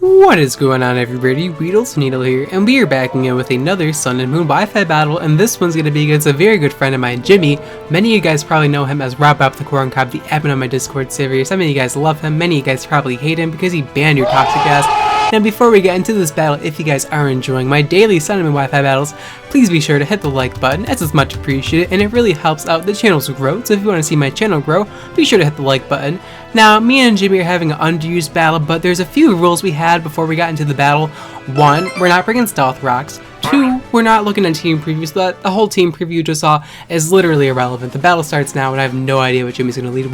What is going on, everybody? Weedlesneedle here, and we are back again with another Sun and Moon Wi-Fi battle, and this one's going to be against a very good friend of mine, Jimmy. Many of you guys probably know him as Rob the Corn Cob, the admin on my Discord server. Some of you guys love him, many of you guys probably hate him because he banned your toxic ass. Now before we get into this battle, if you guys are enjoying my daily Sun and Moon Wi-Fi battles, please be sure to hit the like button, as it's much appreciated, and it really helps out the channel's growth. So if you want to see my channel grow, be sure to hit the like button. Now, me and Jimmy are having an underused battle, but there's a few rules we had before we got into the battle. 1, we're not bringing stealth rocks. 2, we're not looking at team previews. So that the whole team preview you just saw is literally irrelevant. The battle starts now, and I have no idea what Jimmy's going to lead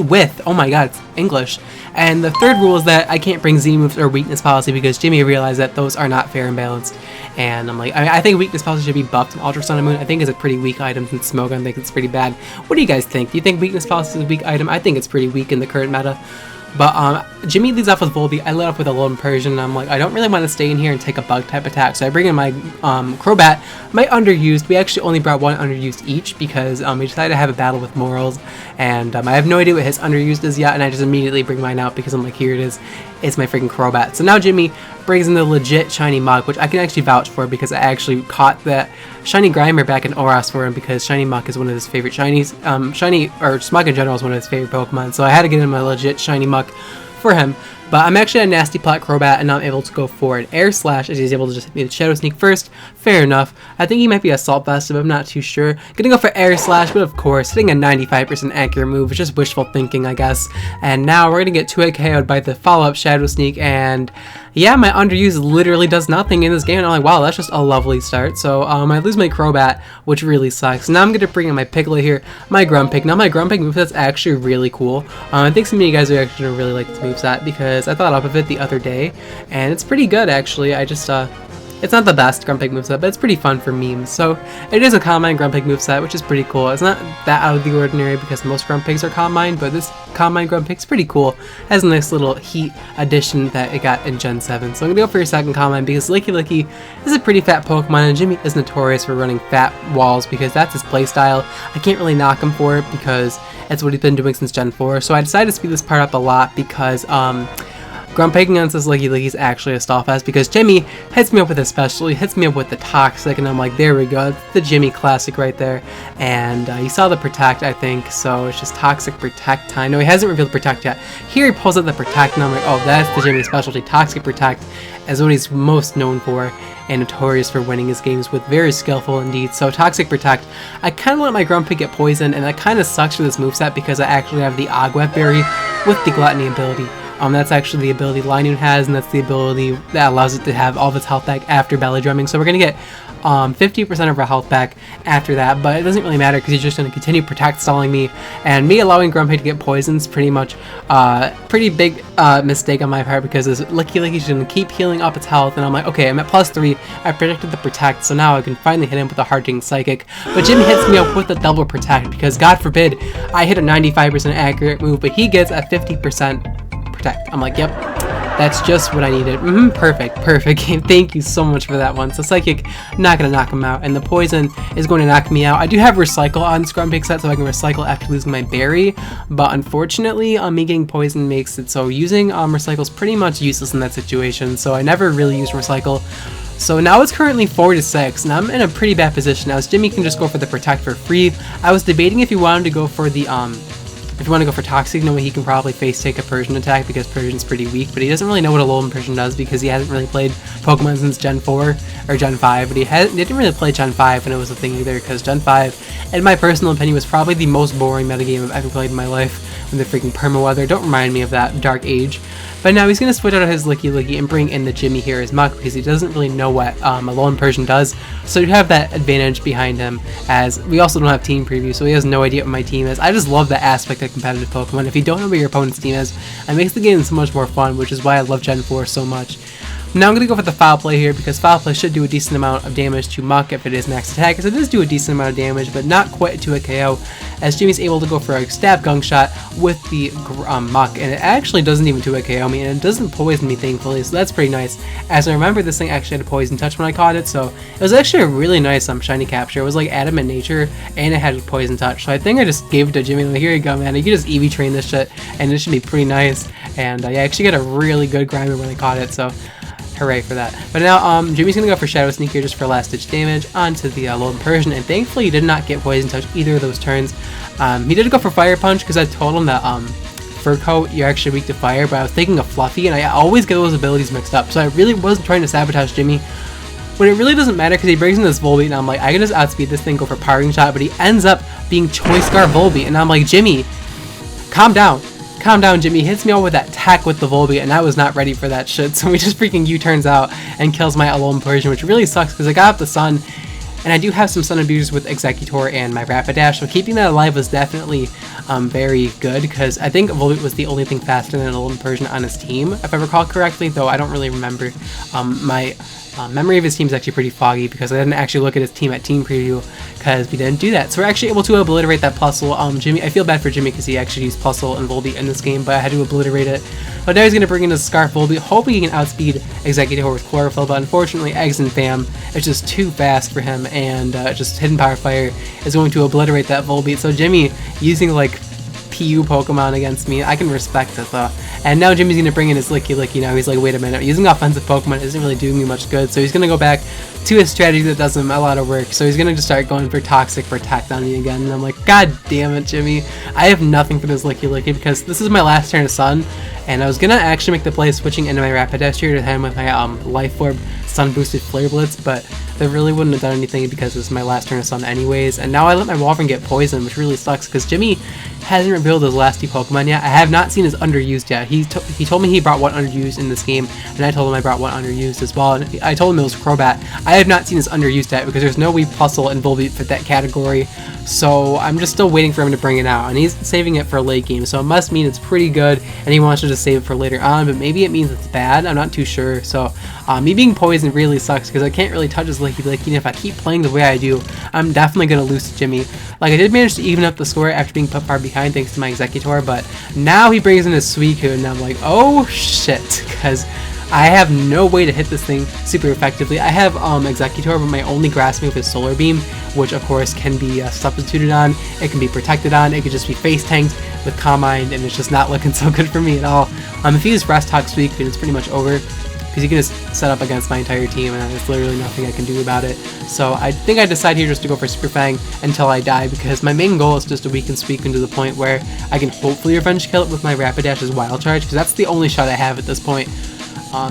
with. Oh my god, it's English. And the third rule is that I can't bring Z moves or weakness policy because Jimmy realized that those are not fair and balanced. And I'm like, I think weakness policy should be buffed in Ultra Sun and Moon. I think it's a pretty weak item since Smogon thinks it's pretty bad. What do you guys think? Do you think weakness policy is a weak item? I think it's pretty weak in the current meta. But Jimmy leads off with Volbeat. I let off with a Lone Persian, and I'm like, I don't really want to stay in here and take a bug type attack. So I bring in my Crobat, my underused. We actually only brought one underused each because we decided to have a battle with Morals, and I have no idea what his underused is yet, and I just immediately bring mine out because I'm like, here it is. It's my freaking Crobat. So now Jimmy brings in the legit Shiny Muk, which I can actually vouch for because I actually caught that Shiny Grimer back in Oras for him because Shiny Muk is one of his favorite Shinies. Smug in general is one of his favorite Pokemon, so I had to get him a legit Shiny Muk for him. But I'm actually a Nasty Plot Crobat, and now I'm able to go for an Air Slash as he's able to just hit me with Shadow Sneak first. Fair enough. I think he might be Assault Vest, but I'm not too sure. Gonna go for Air Slash, but of course, hitting a 95% accurate move is just wishful thinking, I guess. And now we're gonna get 2-hit KO'd by the follow-up Shadow Sneak, and yeah, my underuse literally does nothing in this game, and I'm like, wow, that's just a lovely start. So I lose my Crobat, which really sucks. Now I'm gonna bring in my Piglet here, my Grumpig. Now my Grumpig moveset's actually really cool. I think some of you guys are actually gonna really like this moveset because I thought up of it the other day, and it's pretty good actually. I just it's not the best Grumpig moveset, but it's pretty fun for memes. So it is a Combine Grumpig moveset, which is pretty cool. It's not that out of the ordinary because most Grumpigs are Combine, but this Combine Grumpig's pretty cool. It has a nice little heat addition that it got in Gen 7. So I'm gonna go for your second Combine because Licky is a pretty fat Pokemon, and Jimmy is notorious for running fat walls because that's his playstyle. I can't really knock him for it because it's what he's been doing since Gen 4. So I decided to speed this part up a lot because Grumpig against this Licky is actually a stall fest because Jimmy hits me up with a special, he hits me up with the Toxic, and I'm like, there we go, it's the Jimmy classic right there. And you saw the Protect, I think, so it's just Toxic Protect time. No, he hasn't revealed Protect yet. Here he pulls out the Protect, and I'm like, oh, that's the Jimmy specialty. Toxic Protect is what he's most known for and notorious for winning his games with. Very skillful indeed. So Toxic Protect, I kind of let my Grumpig get poisoned, and that kind of sucks for this moveset because I actually have the Agwet Berry with the Gluttony ability. That's actually the ability Linoone has, and that's the ability that allows it to have all of its health back after Belly Drumming. So we're going to get 50% of our health back after that, but it doesn't really matter because he's just going to continue Protect stalling me, and me allowing Grumpig to get poisoned is pretty much pretty big mistake on my part because this Licky's going to keep healing up its health, and I'm like, okay, I'm at +3, I predicted the Protect, so now I can finally hit him with a Hard-Hitting Psychic, but Jimmy hits me up with a double Protect because God forbid I hit a 95% accurate move, but he gets a 50% Protect. I'm like, yep, that's just what I needed. Perfect game. Thank you so much for that one. So Psychic, not gonna knock him out, and the Poison is going to knock me out. I do have Recycle on Grumpig set, so I can Recycle after losing my Berry, but unfortunately, me getting Poison makes it so using Recycle is pretty much useless in that situation, so I never really use Recycle. So now it's currently 4-6, and I'm in a pretty bad position. Now, as Jimmy can just go for the Protect for free. I was debating if he wanted to go for the if you want to go for Toxic, knowing he can probably face take a Persian attack because Persian's pretty weak, but he doesn't really know what a Alolan Persian does because he hasn't really played Pokemon since Gen 4 or Gen 5, but he didn't really play Gen 5 when it was a thing either because Gen 5, in my personal opinion, was probably the most boring metagame I've ever played in my life when the freaking Permaweather. Don't remind me of that Dark Age. But now he's going to switch out of his Licky and bring in the Jimmy here as Muk because he doesn't really know what a Alolan Persian does. So you have that advantage behind him, as we also don't have team preview, so he has no idea what my team is. I just love that aspect of competitive Pokemon. If you don't know what your opponent's team is, it makes the game so much more fun, which is why I love Gen 4 so much. Now I'm going to go for the Foul Play here because Foul Play should do a decent amount of damage to Muk if it is max attack, because it does do a decent amount of damage, but not quite to a KO, as Jimmy's able to go for a stab gunk shot with the Muk, and it actually doesn't even do a KO me, and it doesn't poison me thankfully, so that's pretty nice. As I remember, this thing actually had a poison touch when I caught it, so it was actually a really nice shiny capture. It was like adamant nature, and it had a poison touch, so I think I just gave it to Jimmy, like, here you go man, you can just EV train this shit, and it should be pretty nice. And yeah, I actually got a really good grinder when I caught it, so hooray for that. But now Jimmy's gonna go for Shadow Sneak here just for last ditch damage onto the Alolan Persian, and thankfully he did not get Poison Touch either of those turns. He did go for Fire Punch because I told him that Fur Coat, you're actually weak to fire, but I was thinking of Fluffy, and I always get those abilities mixed up, so I really wasn't trying to sabotage Jimmy. But it really doesn't matter because he brings in this Volbeat, and I'm like, I can just outspeed this thing, go for Powering Shot, but he ends up being Choice Scarf Volbeat, and I'm like, Jimmy, calm down. Calm down, Jimmy. He hits me all with that attack with the Volbeat, and I was not ready for that shit, so he just freaking U-turns out and kills my Alolan Persian, which really sucks because I got up the Sun, and I do have some Sun Abusers with Exeggutor and my Rapidash, so keeping that alive was definitely very good, because I think Volbeat was the only thing faster than Alolan Persian on his team, if I recall correctly, though I don't really remember. My memory of his team is actually pretty foggy because I didn't actually look at his team at Team Preview because we didn't do that. So we're actually able to obliterate that Plusle. Jimmy, I feel bad for Jimmy because he actually used Plusle and Volbeat in this game, but I had to obliterate it. But now he's going to bring in his Scarf Volbeat, hoping he can outspeed Exeggutor with Chlorophyll, but unfortunately Eggs and Fam is just too fast for him, and just Hidden Power Fire is going to obliterate that Volbeat. So Jimmy using like PU Pokemon against me, I can respect it though. And now Jimmy's going to bring in his Licky Licky now. He's like, wait a minute, using offensive Pokemon isn't really doing me much good, so he's going to go back to his strategy that does him a lot of work. So he's going to just start going for Toxic Protect on me again, and I'm like, god damn it, Jimmy. I have nothing for this Licky Licky because this is my last turn of Sun, and I was going to actually make the play switching into my Rapidash here to hit him with my Life Orb Sun Boosted Flare Blitz, but that really wouldn't have done anything because this is my last turn of Sun anyways, and now I let my Walrein get poisoned, which really sucks because Jimmy hasn't revealed his last two Pokemon yet. I have not seen his Underused yet. He told me he brought one Underused in this game, and I told him I brought one Underused as well, and I told him it was Crobat. I have not seen his Underused yet because there's no way Plusle and Volbeat fit that category, so I'm just still waiting for him to bring it out, and he's saving it for a late game, so it must mean it's pretty good, and he wants to just save it for later on, but maybe it means it's bad. I'm not too sure. So me being poisoned really sucks because I can't really touch his Licky Licky, and if I keep playing the way I do, I'm definitely going to lose to Jimmy. Like, I did manage to even up the score after being put far behind thanks to my Exeggutor, but now he brings in his Suicune, and I'm like, oh shit, because I have no way to hit this thing super effectively. I have Exeggutor, but my only Grass move is Solar Beam, which of course can be substituted on, it can be protected on, it could just be face tanked with Calm Mind, and it's just not looking so good for me at all. If he uses Rest Talk Suicune, it's pretty much over, because he can just set up against my entire team, and there's literally nothing I can do about it. So I think I decide here just to go for Super Fang until I die, because my main goal is just to weaken Suicune to the point where I can hopefully revenge kill it with my Rapidash's Wild Charge, because that's the only shot I have at this point.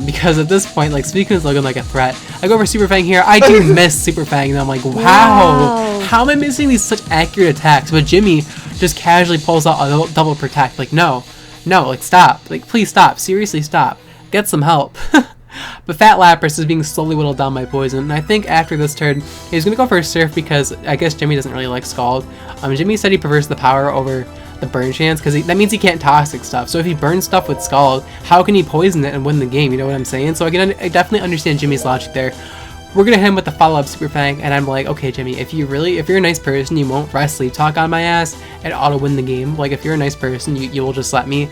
Because at this point, like, Suicune's looking like a threat. I go for Super Fang here, I do miss Super Fang, and I'm like, wow, how am I missing these such accurate attacks? But Jimmy just casually pulls out a double protect, like, no, like, stop, like, please stop, seriously stop, get some help. But Fat Lapras is being slowly whittled down by poison, and I think after this turn, he's going to go for a Surf because I guess Jimmy doesn't really like Scald. Jimmy said he prefers the power over the burn chance because that means he can't Toxic stuff. So if he burns stuff with Scald, how can he poison it and win the game? You know what I'm saying? So I definitely understand Jimmy's logic there. We're going to hit him with the follow-up Super Fang, and I'm like, okay, Jimmy, if you're a nice person, you won't Rest Sleep Talk on my ass and auto-win the game. Like, if you're a nice person, you will just let me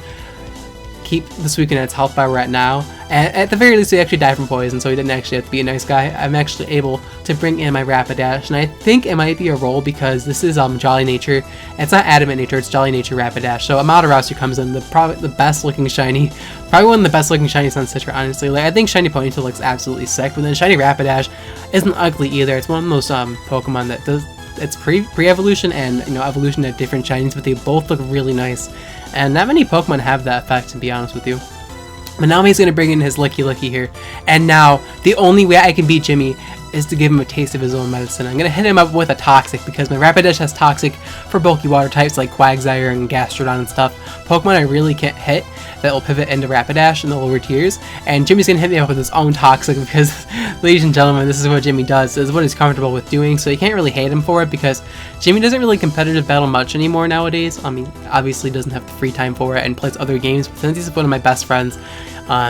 keep the Suicune at its health bar we're at now, and at the very least he actually died from poison, so he didn't actually have to be a nice guy. I'm actually able to bring in my Rapidash, and I think it might be a roll because this is Jolly Nature. It's not Adamant Nature, it's Jolly Nature Rapidash. So Amaterasu comes in, probably the best looking shiny, probably one of the best looking shinies on Citra, honestly. Like, I think Shiny Ponytail looks absolutely sick, but then Shiny Rapidash isn't ugly either. It's one of those Pokemon that does, it's pre-evolution and evolution at different shinies, but they both look really nice. And not many Pokemon have that effect, to be honest with you. But now he's going to bring in his Licky Licky here. And now, the only way I can beat Jimmy is to give him a taste of his own medicine. I'm going to hit him up with a Toxic because my Rapidash has Toxic for bulky water types like Quagsire and Gastrodon and stuff. Pokemon I really can't hit that will pivot into Rapidash in the lower tiers. And Jimmy's going to hit me up with his own Toxic because, ladies and gentlemen, this is what Jimmy does. This is what he's comfortable with doing, so you can't really hate him for it because Jimmy doesn't really competitive battle much anymore nowadays. I mean, obviously doesn't have the free time for it and plays other games, but since he's one of my best friends,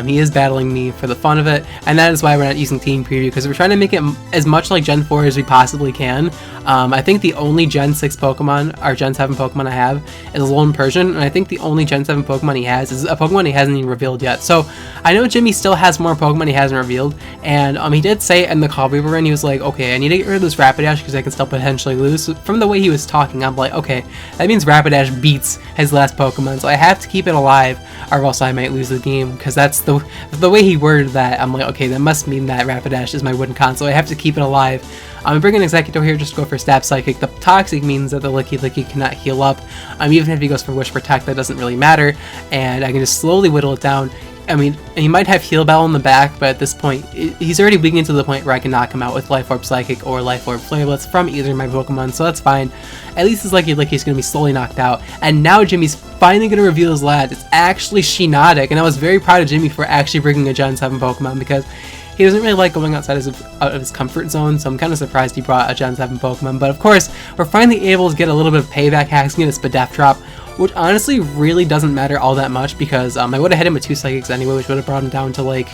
He is battling me for the fun of it, and that is why we're not using Team Preview, because we're trying to make it as much like Gen 4 as we possibly can. I think the only Gen 6 Pokemon, or Gen 7 Pokemon I have is Alolan Persian, and I think the only Gen 7 Pokemon he has is a Pokemon he hasn't even revealed yet. So I know Jimmy still has more Pokemon he hasn't revealed, and he did say in the call we were in, he was like, okay, I need to get rid of this Rapidash because I can still potentially lose. So from the way he was talking, I'm like, okay, that means Rapidash beats his last Pokemon, so I have to keep it alive or else I might lose the game, because that's the way he worded that. I'm like, okay, that must mean that Rapidash is my win con, so I have to keep it alive. I'm bringing Exeggutor here just to go for Stab Psychic. The Toxic means that the Licky cannot heal up. Even if he goes for Wish Protect, that doesn't really matter, and I can just slowly whittle it down. I mean, he might have Heal Bell in the back, but at this point, he's already weakened to the point where I can knock him out with Life Orb Psychic or Life Orb Flare Blitz from either of my Pokemon, so that's fine. At least his Licky's going to be slowly knocked out. And now Jimmy's finally going to reveal his lad. It's actually Shiinotic, and I was very proud of Jimmy for actually bringing a Gen 7 Pokemon, because he doesn't really like going outside out of his comfort zone, so I'm kind of surprised he brought a Gen 7 Pokemon. But of course, we're finally able to get a little bit of payback hacks and get a Spadef drop, which honestly really doesn't matter all that much, because I would have hit him with 2 Psychics anyway, which would have brought him down to like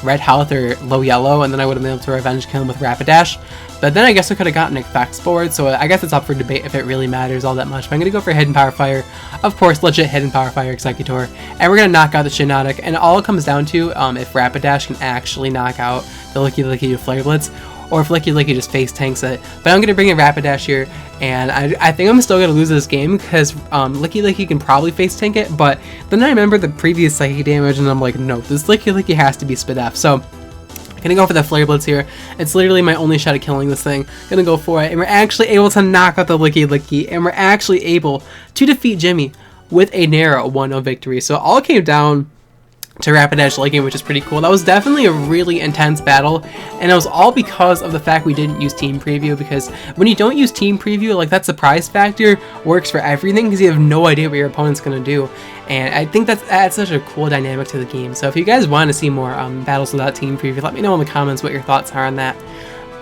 Red Health or Low Yellow, and then I would have been able to revenge kill him with Rapidash. But then I guess I could have gotten Effects forward, so I guess it's up for debate if it really matters all that much. But I'm going to go for Hidden Power Fire, of course, legit Hidden Power Fire Exeggutor, and we're going to knock out the Shiinotic. And all it comes down to if Rapidash can actually knock out the Licky Flare Blitz, or if Licky just face tanks it. But I'm going to bring in Rapidash here, and I think I'm still going to lose this game, because Licky can probably face tank it, but then I remember the previous Psychic damage, and I'm like, no, this Licky has to be Spadef. So I'm gonna go for the Flare Blitz here. It's literally my only shot at killing this thing. Gonna go for it, and we're actually able to knock out the Licky, and we're actually able to defeat Jimmy with a narrow 1-0 victory. So it all came down to Rapidash Licky, which is pretty cool. That was definitely a really intense battle, and it was all because of the fact we didn't use Team Preview, because when you don't use Team Preview, like, that surprise factor works for everything, because you have no idea what your opponent's gonna do. And I think that adds such a cool dynamic to the game. So if you guys want to see more battles without Team Preview, let me know in the comments what your thoughts are on that.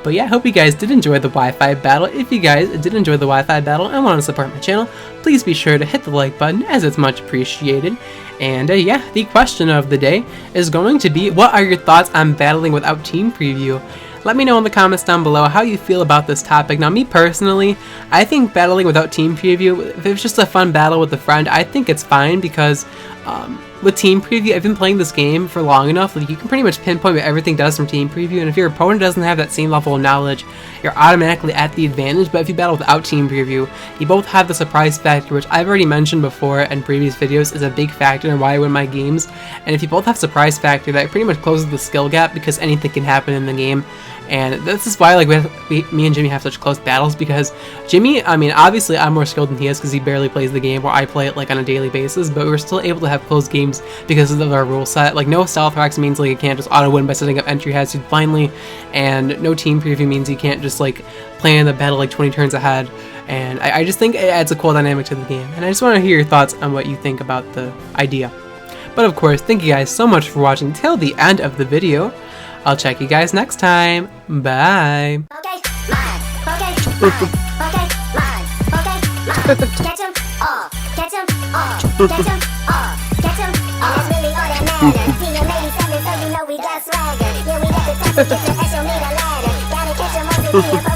But yeah, I hope you guys did enjoy the Wi-Fi battle. If you guys did enjoy the Wi-Fi battle and want to support my channel, please be sure to hit the like button, as it's much appreciated. And yeah, the question of the day is going to be, what are your thoughts on battling without Team Preview? Let me know in the comments down below how you feel about this topic. Now, me personally, I think battling without Team Preview, if it's just a fun battle with a friend, I think it's fine, because with Team Preview, I've been playing this game for long enough, like, you can pretty much pinpoint what everything does from Team Preview, and if your opponent doesn't have that same level of knowledge, you're automatically at the advantage. But if you battle without Team Preview, you both have the surprise factor, which I've already mentioned before in previous videos is a big factor in why I win my games. And if you both have surprise factor, that pretty much closes the skill gap, because anything can happen in the game. And this is why, like, me and Jimmy have such close battles, because Jimmy, I mean, obviously I'm more skilled than he is, because he barely plays the game, where I play it like on a daily basis, but we're still able to have close games because of our rule set. Like, no Stealth Rocks means like you can't just auto win by setting up entry hazard blindly, and no Team Preview means you can't just like plan the battle like 20 turns ahead. And I just think it adds a cool dynamic to the game, and I just want to hear your thoughts on what you think about the idea. But of course, thank you guys so much for watching till the end of the video. I'll check you guys next time. Bye. Okay, mine. Okay, mine. Okay, mine. Okay, mine. Catch 'em all. Catch 'em all. Catch 'em all. Catch 'em all. That's really all that matters. TM87, so you know we got swagger. Yeah, we got the top to get the S, show me the ladder. Gotta catch 'em all to be a